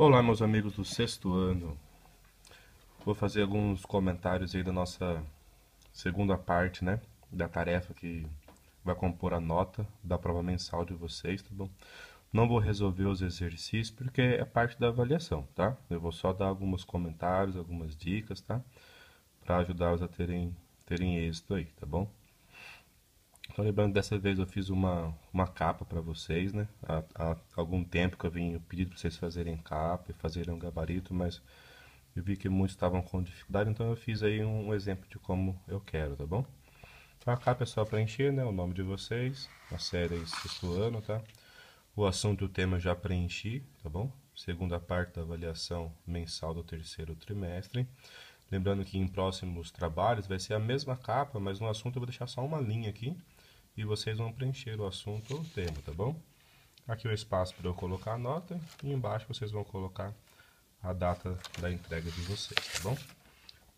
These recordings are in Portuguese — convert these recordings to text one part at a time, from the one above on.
Olá, meus amigos do sexto ano. Vou fazer alguns comentários aí da nossa segunda parte, né? Da tarefa que vai compor a nota da prova mensal de vocês, tá bom? Não vou resolver os exercícios porque é parte da avaliação, tá? Eu vou só dar alguns comentários, algumas dicas, tá? Para ajudá-los a terem êxito aí, tá bom? Então, lembrando, dessa vez eu fiz uma capa para vocês, né? Há algum tempo que eu vim pedindo para vocês fazerem capa e fazerem um gabarito, mas eu vi que muitos estavam com dificuldade, então eu fiz aí um exemplo de como eu quero, tá bom? Então a capa é só preencher, né? O nome de vocês, a série aí, sexto ano, tá? O assunto e o tema eu já preenchi, tá bom? Segunda parte da avaliação mensal do terceiro trimestre. Lembrando que em próximos trabalhos vai ser a mesma capa, mas no assunto eu vou deixar só uma linha aqui e vocês vão preencher o assunto ou o tema, tá bom? Aqui é o espaço para eu colocar a nota e embaixo vocês vão colocar a data da entrega de vocês, tá bom?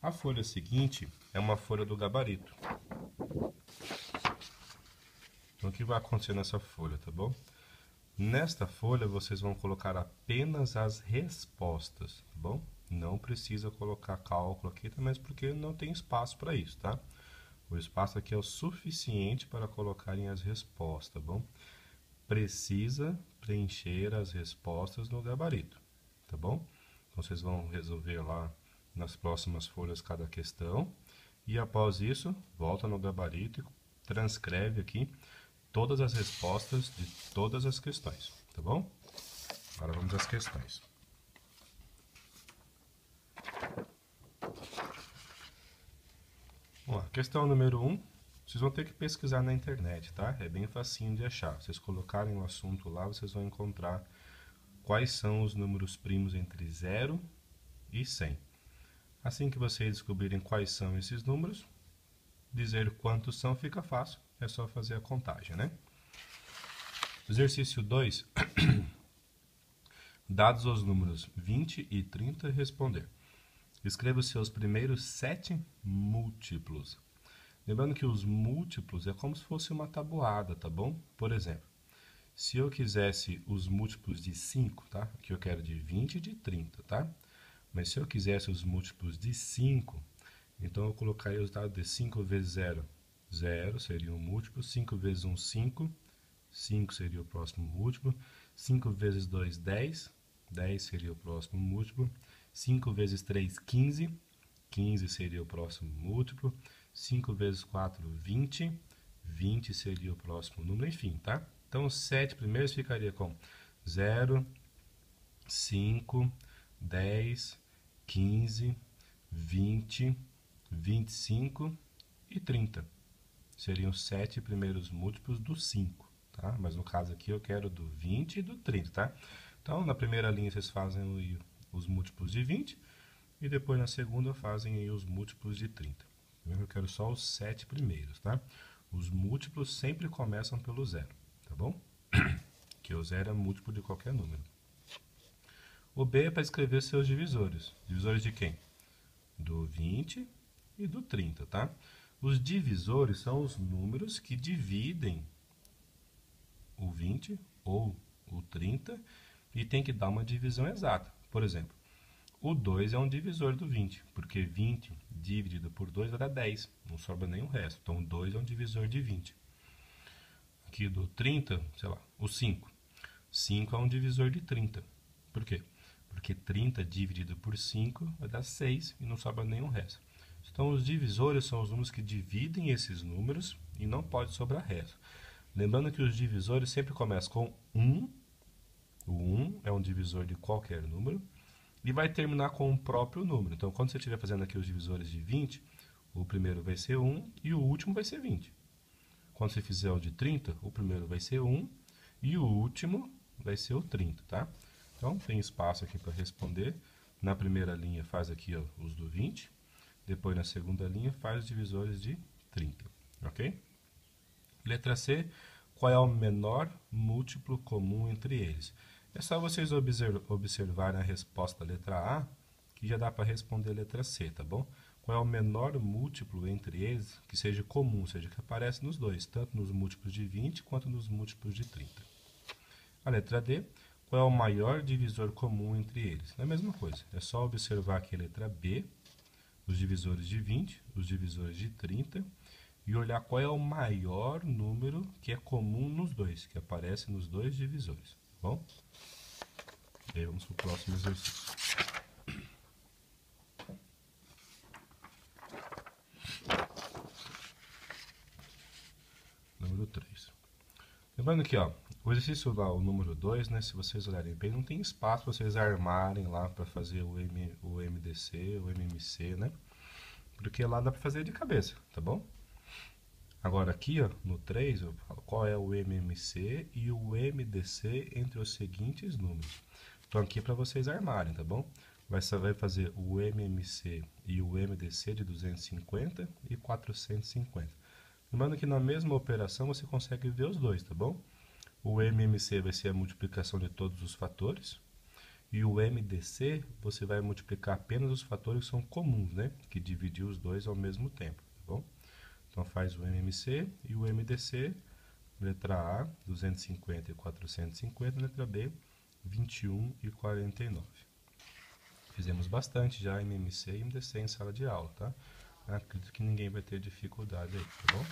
A folha seguinte é uma folha do gabarito. Então o que vai acontecer nessa folha, tá bom? Nesta folha vocês vão colocar apenas as respostas, tá bom? Não precisa colocar cálculo aqui, mas porque não tem espaço para isso, tá? O espaço aqui é o suficiente para colocarem as respostas, tá bom? Precisa preencher as respostas no gabarito, tá bom? Então vocês vão resolver lá nas próximas folhas cada questão e após isso volta no gabarito e transcreve aqui todas as respostas de todas as questões, tá bom? Agora vamos às questões. Bom, a questão número 1, vocês vão ter que pesquisar na internet, tá? É bem facinho de achar. Vocês colocarem o assunto lá, vocês vão encontrar quais são os números primos entre 0 e 100. Assim que vocês descobrirem quais são esses números, dizer quantos são fica fácil, é só fazer a contagem, né? Exercício 2, dados os números 20 e 30, responder. Escreva os seus primeiros 7 múltiplos. Lembrando que os múltiplos é como se fosse uma tabuada, tá bom? Por exemplo, se eu quisesse os múltiplos de 5, tá? Aqui eu quero de 20 e de 30, tá? Mas se eu quisesse os múltiplos de 5, então eu colocaria o resultado de 5 vezes 0. 0 seria um múltiplo, 5 vezes 1, 5. 5 seria o próximo múltiplo. 5 vezes 2, 10. 10 seria o próximo múltiplo. 5 vezes 3, 15. 15 seria o próximo múltiplo. 5 vezes 4, 20. 20 seria o próximo número, enfim, tá? Então, os 7 primeiros ficaria com 0, 5, 10, 15, 20, 25 e 30. Seriam os 7 primeiros múltiplos do 5, tá? Mas no caso aqui eu quero do 20 e do 30, tá? Então, na primeira linha vocês fazem os múltiplos de 20 e depois na segunda fazem os múltiplos de 30. Eu quero só os 7 primeiros, tá? Os múltiplos sempre começam pelo 0, tá bom? Que o 0 é múltiplo de qualquer número. O B é para escrever seus divisores. Divisores de quem? Do 20 e do 30, tá? Os divisores são os números que dividem o 20 ou o 30 e tem que dar uma divisão exata. Por exemplo, o 2 é um divisor do 20, porque 20 dividido por 2 vai dar 10, não sobra nenhum resto. Então, o 2 é um divisor de 20. Aqui do 30, sei lá, o 5. 5 é um divisor de 30. Por quê? Porque 30 dividido por 5 vai dar 6 e não sobra nenhum resto. Então, os divisores são os números que dividem esses números e não pode sobrar resto. Lembrando que os divisores sempre começam com 1. O 1 é um divisor de qualquer número e vai terminar com o próprio número. Então, quando você estiver fazendo aqui os divisores de 20, o primeiro vai ser 1 e o último vai ser 20. Quando você fizer o de 30, o primeiro vai ser 1 e o último vai ser o 30, tá? Então, tem espaço aqui para responder. Na primeira linha faz aqui ó, os do 20. Depois, na segunda linha, faz os divisores de 30, ok? Letra C, qual é o menor múltiplo comum entre eles? É só vocês observarem a resposta da letra A, que já dá para responder a letra C, tá bom? Qual é o menor múltiplo entre eles que seja comum, ou seja, que aparece nos dois, tanto nos múltiplos de 20 quanto nos múltiplos de 30. A letra D, qual é o maior divisor comum entre eles. É a mesma coisa, é só observar aqui a letra B, os divisores de 20, os divisores de 30, e olhar qual é o maior número que é comum nos dois, que aparece nos dois divisores, tá bom? E aí vamos para o próximo exercício. Número 3. Lembrando que, ó, o exercício lá, o número 2, né, se vocês olharem bem, não tem espaço para vocês armarem lá para fazer o MDC, o MMC, né? Porque lá dá para fazer de cabeça, tá bom? Agora aqui, ó, no 3, eu falo qual é o MMC e o MDC entre os seguintes números. Então aqui é para vocês armarem, tá bom? Vai fazer o MMC e o MDC de 250 e 450. Lembrando que na mesma operação você consegue ver os dois, tá bom? O MMC vai ser a multiplicação de todos os fatores. E o MDC, você vai multiplicar apenas os fatores que são comuns, né? Que dividir os dois ao mesmo tempo, tá bom? Então faz o MMC e o MDC, letra A, 250 e 450, letra B, 21 e 49. Fizemos bastante já MMC e MDC em sala de aula, tá? Acredito que ninguém vai ter dificuldade aí, tá bom?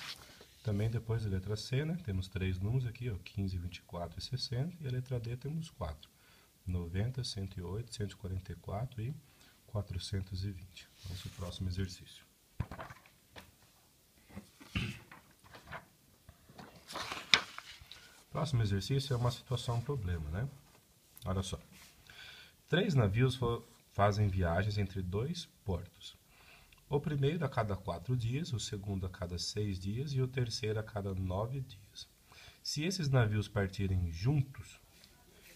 Também depois da letra C, né? Temos 3 números aqui, ó, 15, 24 e 60, e a letra D temos 4. 90, 108, 144 e 420. Vamos para o próximo exercício. O próximo exercício é uma situação problema, né? Olha só. 3 navios fazem viagens entre 2 portos. O primeiro a cada 4 dias, o segundo a cada 6 dias e o terceiro a cada 9 dias. Se esses navios partirem juntos,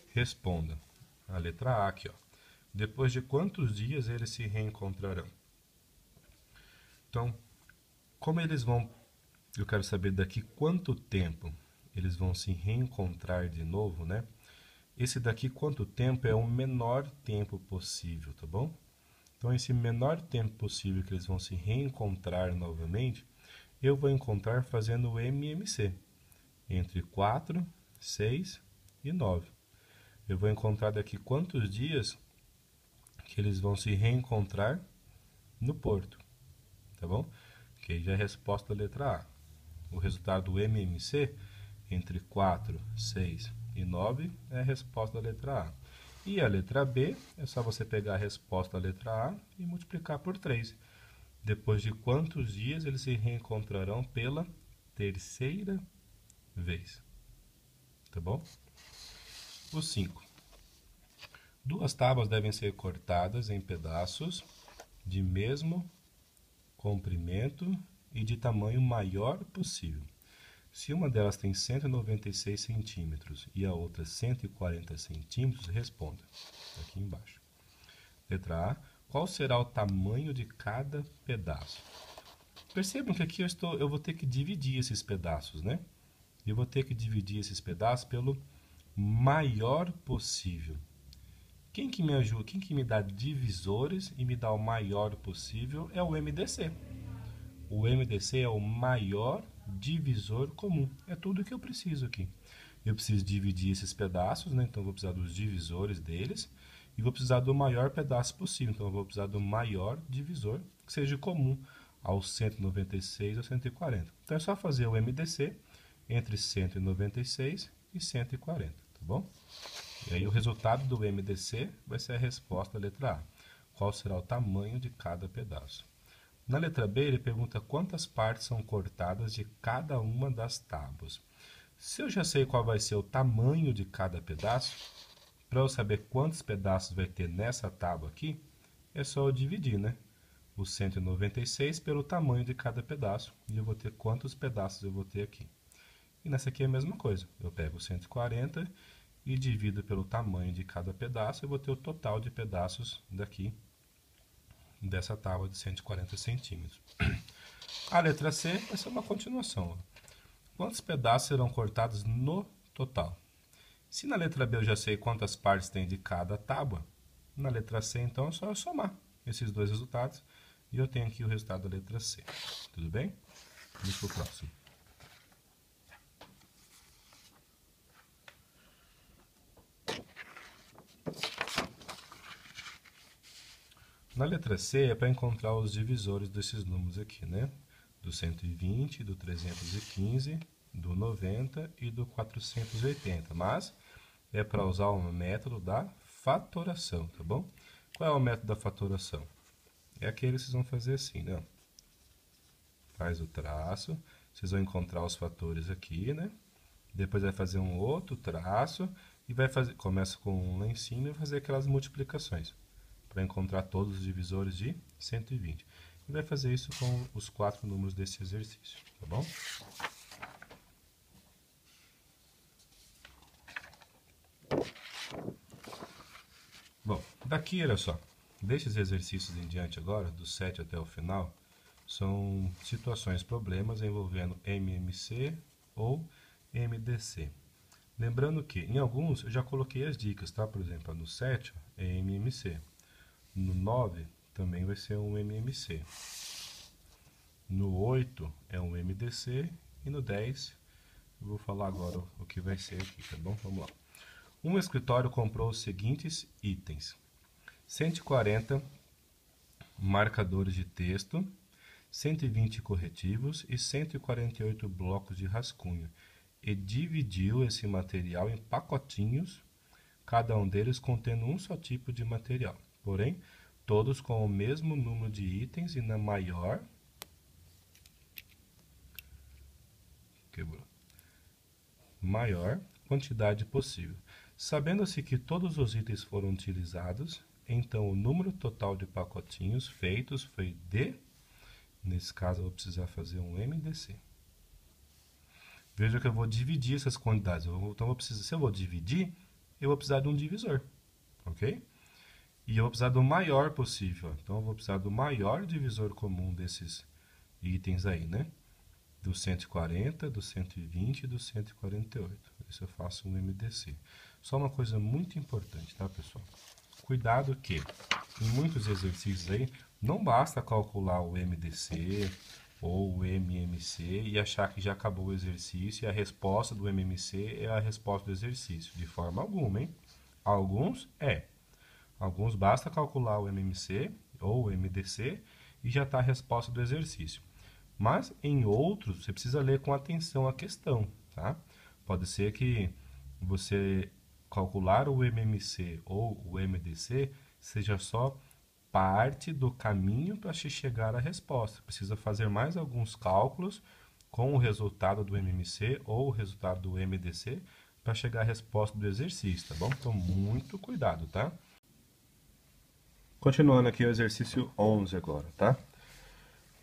responda. A letra A aqui, ó. Depois de quantos dias eles se reencontrarão? Então, como eles vão... Eu quero saber daqui quanto tempo eles vão se reencontrar de novo, né? Esse daqui quanto tempo é o menor tempo possível, tá bom? Então, esse menor tempo possível que eles vão se reencontrar novamente, eu vou encontrar fazendo o MMC. Entre 4, 6 e 9. Eu vou encontrar daqui quantos dias que eles vão se reencontrar no porto, tá bom? Que já é a resposta da letra A. O resultado do MMC entre 4, 6 e 9 é a resposta da letra A. E a letra B é só você pegar a resposta da letra A e multiplicar por 3. Depois de quantos dias eles se reencontrarão pela terceira vez, tá bom? O 5. 2 tábuas devem ser cortadas em pedaços de mesmo comprimento e de tamanho maior possível. Se uma delas tem 196 centímetros e a outra 140 centímetros, responda aqui embaixo. Letra A. Qual será o tamanho de cada pedaço? Percebam que aqui eu vou ter que dividir esses pedaços, né? Eu vou ter que dividir esses pedaços pelo maior possível. Quem que me ajuda, quem que me dá divisores e me dá o maior possível é o MDC. O MDC é o maior divisor comum. É tudo que eu preciso aqui. Eu preciso dividir esses pedaços, né? Então eu vou precisar dos divisores deles e vou precisar do maior pedaço possível. Então eu vou precisar do maior divisor que seja comum aos 196 ou 140. Então é só fazer o MDC entre 196 e 140, tá bom? E aí o resultado do MDC vai ser a resposta da letra A. Qual será o tamanho de cada pedaço? Na letra B, ele pergunta quantas partes são cortadas de cada uma das tábuas. Se eu já sei qual vai ser o tamanho de cada pedaço, para eu saber quantos pedaços vai ter nessa tábua aqui, é só eu dividir, né? O 196 pelo tamanho de cada pedaço, e eu vou ter quantos pedaços eu vou ter aqui. E nessa aqui é a mesma coisa. Eu pego o 140 e divido pelo tamanho de cada pedaço, eu vou ter o total de pedaços daqui, dessa tábua de 140 centímetros. A letra C vai ser uma continuação. Quantos pedaços serão cortados no total? Se na letra B eu já sei quantas partes tem de cada tábua, na letra C então é só eu somar esses dois resultados e eu tenho aqui o resultado da letra C. Tudo bem? Vamos para o próximo. Na letra C é para encontrar os divisores desses números aqui, né? Do 120, do 315, do 90 e do 480. Mas é para usar o método da fatoração, tá bom? Qual é o método da fatoração? É aquele que vocês vão fazer assim, né? Faz o traço, vocês vão encontrar os fatores aqui, né? Depois vai fazer um outro traço e vai fazer, começa com um lá em cima e vai fazer aquelas multiplicações para encontrar todos os divisores de 120. E vai fazer isso com os 4 números desse exercício, tá bom? Bom, daqui, olha só, desses exercícios em diante agora, do 7 até o final, são situações, problemas envolvendo MMC ou MDC. Lembrando que em alguns eu já coloquei as dicas, tá? Por exemplo, no 7 é MMC. No 9 também vai ser um MMC. No 8 é um MDC. E no 10 eu vou falar agora o que vai ser aqui, tá bom? Vamos lá. Um escritório comprou os seguintes itens: 140 marcadores de texto, 120 corretivos e 148 blocos de rascunho, e dividiu esse material em pacotinhos, cada um deles contendo um só tipo de material, porém, todos com o mesmo número de itens e na maior quantidade possível. Sabendo-se que todos os itens foram utilizados, então o número total de pacotinhos feitos foi de... Nesse caso eu vou precisar fazer um MDC. Veja que eu vou dividir essas quantidades. Então, se eu vou dividir, eu vou precisar de um divisor, ok? E eu vou precisar do maior possível. Então, eu vou precisar do maior divisor comum desses itens aí, né? Do 140, do 120 e do 148. Isso eu faço um MDC. Só uma coisa muito importante, tá, pessoal? Cuidado que em muitos exercícios aí, não basta calcular o MDC ou o MMC e achar que já acabou o exercício e a resposta do MMC é a resposta do exercício. De forma alguma, hein? Alguns é. Alguns basta calcular o MMC ou o MDC e já está a resposta do exercício. Mas em outros, você precisa ler com atenção a questão, tá? Pode ser que você calcular o MMC ou o MDC seja só parte do caminho para se chegar à resposta. Precisa fazer mais alguns cálculos com o resultado do MMC ou o resultado do MDC para chegar à resposta do exercício, tá bom? Então, muito cuidado, tá? Continuando aqui o exercício 11 agora, tá?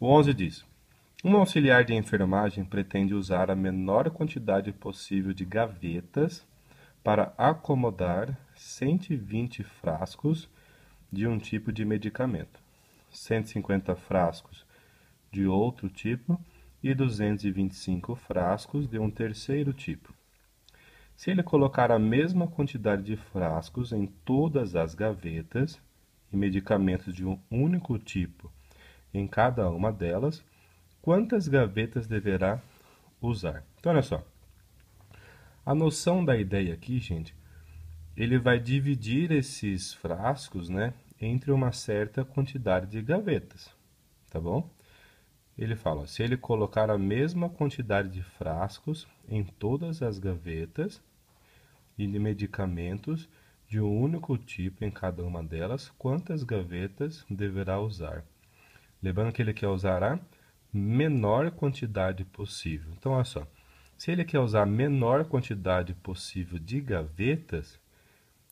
O 11 diz: um auxiliar de enfermagem pretende usar a menor quantidade possível de gavetas para acomodar 120 frascos de um tipo de medicamento, 150 frascos de outro tipo e 225 frascos de um terceiro tipo. Se ele colocar a mesma quantidade de frascos em todas as gavetas e medicamentos de um único tipo em cada uma delas, quantas gavetas deverá usar? Então, olha só. A noção da ideia aqui, gente, ele vai dividir esses frascos, né, entre uma certa quantidade de gavetas, tá bom? Ele fala, ó, se ele colocar a mesma quantidade de frascos em todas as gavetas e de medicamentos de um único tipo em cada uma delas, quantas gavetas deverá usar? Lembrando que ele quer usar a menor quantidade possível. Então, olha só, se ele quer usar a menor quantidade possível de gavetas,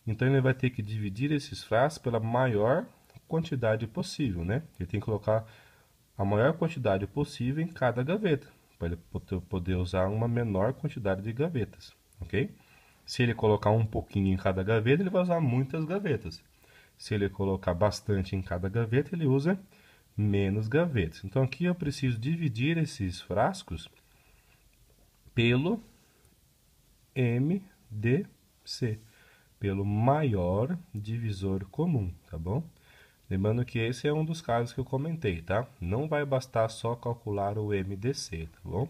então ele vai ter que dividir esses frascos pela maior quantidade possível, né? Ele tem que colocar a maior quantidade possível em cada gaveta, para ele poder usar uma menor quantidade de gavetas, ok? Se ele colocar um pouquinho em cada gaveta, ele vai usar muitas gavetas. Se ele colocar bastante em cada gaveta, ele usa menos gavetas. Então aqui eu preciso dividir esses frascos pelo MDC, pelo maior divisor comum, tá bom? Lembrando que esse é um dos casos que eu comentei, tá? Não vai bastar só calcular o MDC, tá bom?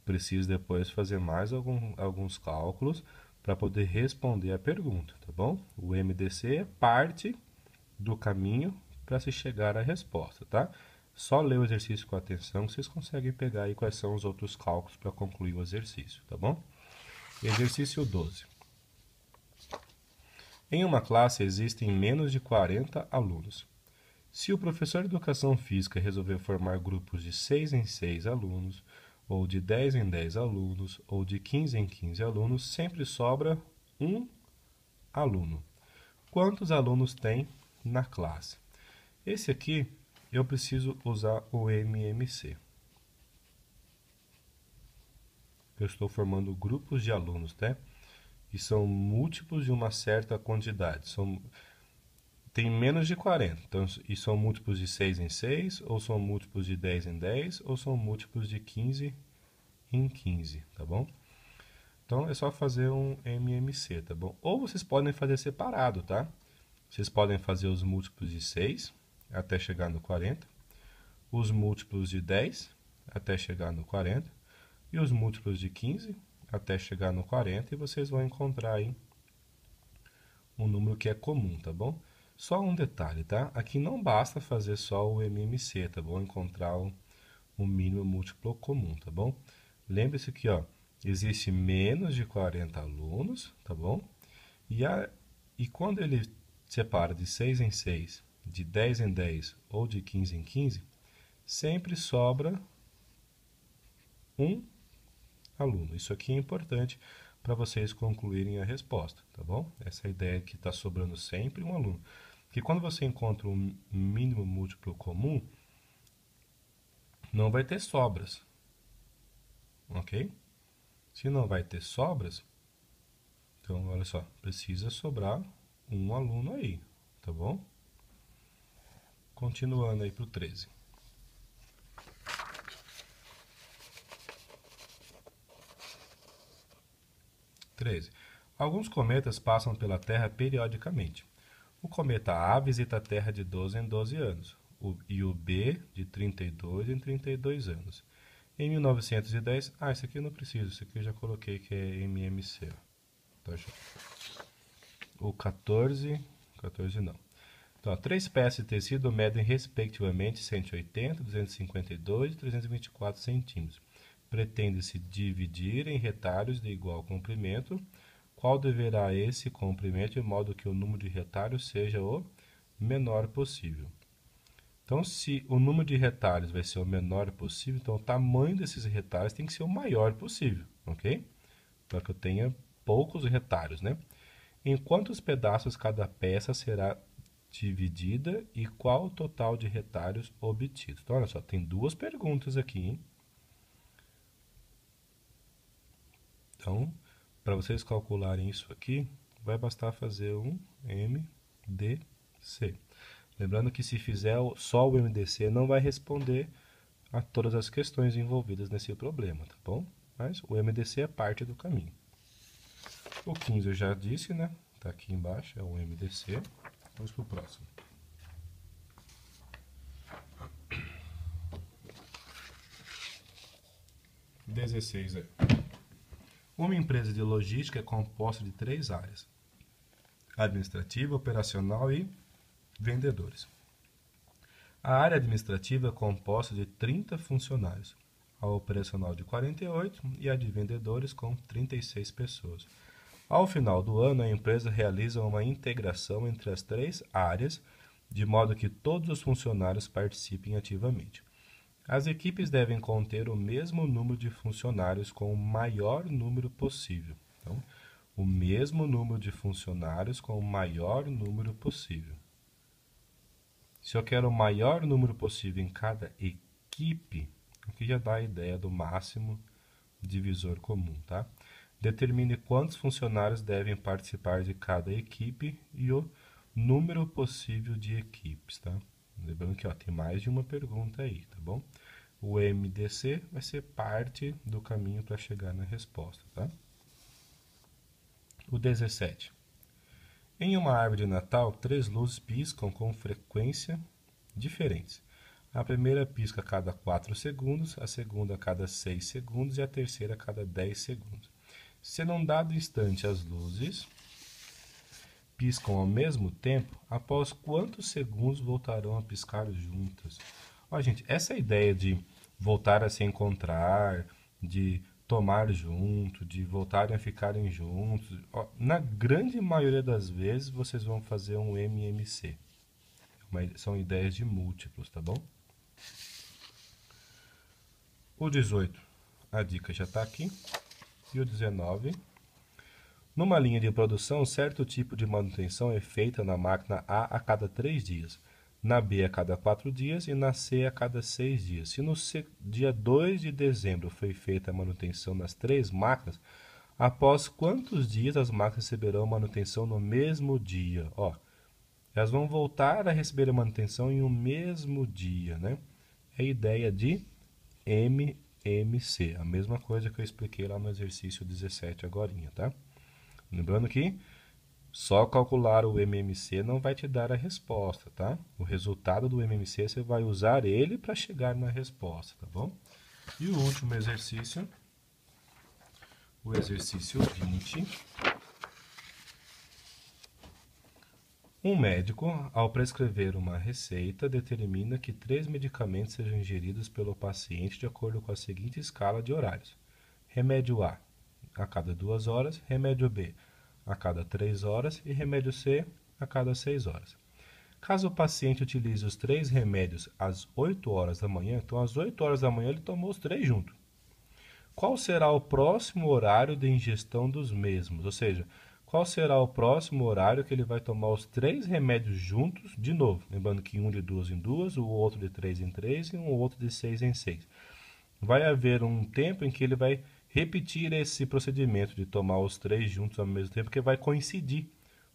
Preciso depois fazer mais alguns cálculos para poder responder a pergunta, tá bom? O MDC é parte do caminho para se chegar à resposta, tá? Só ler o exercício com atenção, vocês conseguem pegar aí quais são os outros cálculos para concluir o exercício, tá bom? Exercício 12. Em uma classe existem menos de 40 alunos. Se o professor de educação física resolver formar grupos de 6 em 6 alunos, ou de 10 em 10 alunos, ou de 15 em 15 alunos, sempre sobra um aluno. Quantos alunos tem na classe? Esse aqui eu preciso usar o MMC. Eu estou formando grupos de alunos, tá? E são múltiplos de uma certa quantidade. Tem menos de 40. Então, e são múltiplos de 6 em 6, ou são múltiplos de 10 em 10, ou são múltiplos de 15 em 15, tá bom? Então, é só fazer um MMC, tá bom? Ou vocês podem fazer separado, tá? Vocês podem fazer os múltiplos de 6 até chegar no 40, os múltiplos de 10 até chegar no 40 e os múltiplos de 15 até chegar no 40 e vocês vão encontrar aí um número que é comum, tá bom? Só um detalhe, tá? Aqui não basta fazer só o MMC, tá bom? Encontrar o mínimo múltiplo comum, tá bom? Lembre-se que, ó, existe menos de 40 alunos, tá bom? E quando ele separa de 6 em 6, de 10 em 10 ou de 15 em 15, sempre sobra um aluno. Isso aqui é importante para vocês concluírem a resposta, tá bom? Essa é a ideia que está sobrando sempre um aluno. Porque quando você encontra um mínimo múltiplo comum, não vai ter sobras, ok? Se não vai ter sobras, então olha só, precisa sobrar um aluno aí, tá bom? Continuando aí para o 13. Alguns cometas passam pela Terra periodicamente. O cometa A visita a Terra de 12 em 12 anos, e o B de 32 em 32 anos. Em 1910, esse aqui eu não preciso, esse aqui eu já coloquei que é MMC. Tá, o 14 não. Então, 3 peças de tecido medem respectivamente 180, 252 e 324 centímetros. Pretende-se dividir em retalhos de igual comprimento. Qual deverá esse comprimento de modo que o número de retalhos seja o menor possível? Então, se o número de retalhos vai ser o menor possível, então o tamanho desses retalhos tem que ser o maior possível, ok? Para que eu tenha poucos retalhos, né? Em quantos pedaços cada peça será dividida e qual o total de retalhos obtido? Então, olha só, tem duas perguntas aqui, hein? Então, para vocês calcularem isso aqui, vai bastar fazer um MDC. Lembrando que se fizer só o MDC, não vai responder a todas as questões envolvidas nesse problema, tá bom? Mas o MDC é parte do caminho. O 15 eu já disse, né? Tá aqui embaixo, é o MDC. Vamos para o próximo. Uma empresa de logística é composta de 3 áreas: administrativa, operacional e vendedores. A área administrativa é composta de 30 funcionários, a operacional de 48 e a de vendedores com 36 pessoas. Ao final do ano, a empresa realiza uma integração entre as 3 áreas, de modo que todos os funcionários participem ativamente. As equipes devem conter o mesmo número de funcionários com o maior número possível. Então, o mesmo número de funcionários com o maior número possível. Se eu quero o maior número possível em cada equipe, aqui já dá a ideia do máximo divisor comum, tá? Determine quantos funcionários devem participar de cada equipe e o número possível de equipes, tá? Lembrando que tem mais de uma pergunta aí, tá bom? O MDC vai ser parte do caminho para chegar na resposta, tá? O 17. Em uma árvore de Natal, 3 luzes piscam com frequência diferentes. A primeira pisca a cada 4 segundos, a segunda a cada 6 segundos e a terceira a cada 10 segundos. Se num dado instante as luzes piscam ao mesmo tempo, após quantos segundos voltarão a piscar juntas? Ó, gente, essa ideia de voltar a se encontrar, de tomar junto, de voltarem a ficarem juntos, ó, na grande maioria das vezes vocês vão fazer um MMC. São ideias de múltiplos, tá bom? O 18, a dica já está aqui. E o 19, numa linha de produção, certo tipo de manutenção é feita na máquina A cada 3 dias, na B a cada 4 dias e na C a cada 6 dias. Se no dia 2 de dezembro foi feita a manutenção nas 3 máquinas, após quantos dias as máquinas receberão manutenção no mesmo dia? Ó, elas vão voltar a receber a manutenção em um mesmo dia, né? É a ideia de MMC, a mesma coisa que eu expliquei lá no exercício 17 agorinha, tá? Lembrando que só calcular o MMC não vai te dar a resposta, tá? O resultado do MMC você vai usar ele para chegar na resposta, tá bom? E o último exercício, o exercício 20. Um médico, ao prescrever uma receita, determina que 3 medicamentos sejam ingeridos pelo paciente de acordo com a seguinte escala de horários. Remédio A, a cada 2 horas, remédio B, a cada 3 horas e remédio C, a cada 6 horas. Caso o paciente utilize os 3 remédios às 8 horas da manhã, então às 8 horas da manhã ele tomou os 3 juntos. Qual será o próximo horário de ingestão dos mesmos? Ou seja, qual será o próximo horário que ele vai tomar os 3 remédios juntos de novo? Lembrando que um de 2 em 2, o outro de 3 em 3 e um outro de 6 em 6. Vai haver um tempo em que ele vai repetir esse procedimento de tomar os 3 juntos ao mesmo tempo, porque vai coincidir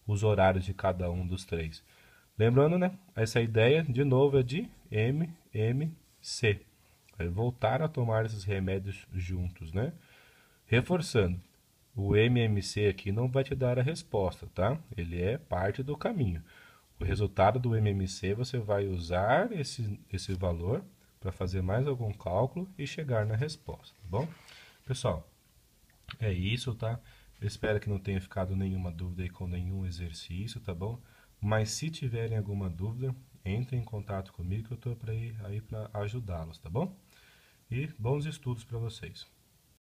os horários de cada um dos 3. Lembrando, né? Essa ideia, de novo, é de MMC. Vai voltar a tomar esses remédios juntos, né? Reforçando. O MMC aqui não vai te dar a resposta, tá? Ele é parte do caminho. O resultado do MMC você vai usar esse valor para fazer mais algum cálculo e chegar na resposta, tá bom? Pessoal, é isso, tá? Eu espero que não tenha ficado nenhuma dúvida aí com nenhum exercício, tá bom? Mas se tiverem alguma dúvida, entrem em contato comigo que eu estou aí para ajudá-los, tá bom? E bons estudos para vocês.